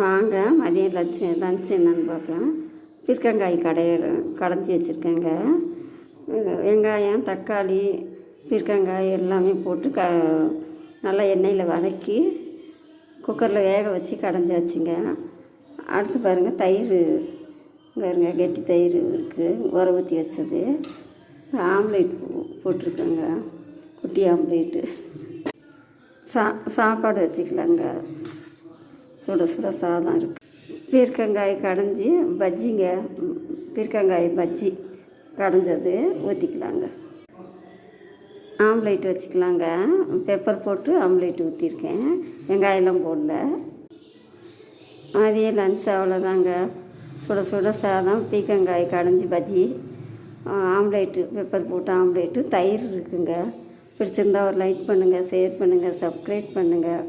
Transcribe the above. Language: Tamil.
வாங்க மதியம் லஞ்ச் என்னன்னு பார்க்கலாம். பீர்க்கங்காய் கடைஞ்சி வச்சுருக்கேங்க. வெங்காயம், தக்காளி, பீர்க்கங்காய் எல்லாமே போட்டு நல்லா எண்ணெயில் வதக்கி குக்கரில் வேக வச்சு கடைஞ்சாச்சுங்க. அடுத்து பாருங்கள், தயிர் பாருங்க, கெட்டி தயிர் இருக்குது, உர ஊற்றி வச்சது. ஆம்லேட் போட்டிருக்கேங்க, குட்டி ஆம்லேட்டு. சாப்பாடு வச்சுக்கலாங்க, சுட சுட சாதம் இருக்குது. பீர்க்கங்காய் கடைஞ்சி பஜ்ஜிங்க, பீர்க்கங்காய் பஜ்ஜி கடைஞ்சது ஊற்றிக்கலாங்க. ஆம்லேட் வச்சுக்கலாங்க, பெப்பர் போட்டு ஆம்லேட் ஊற்றிருக்கேன், வெங்காயம்லாம் போடல. மதியம் லஞ்ச் அவ்வளோதாங்க. சுட சுட சாதம், பீர்க்கங்காய் கடைஞ்சி பஜ்ஜி, ஆம்லேட்டு, பெப்பர் போட்டு ஆம்லேட்டு, தயிர் இருக்குங்க. பிடிச்சிருந்தா ஒரு லைக் பண்ணுங்கள், ஷேர் பண்ணுங்கள், சப்ஸ்கிரைப் பண்ணுங்கள்.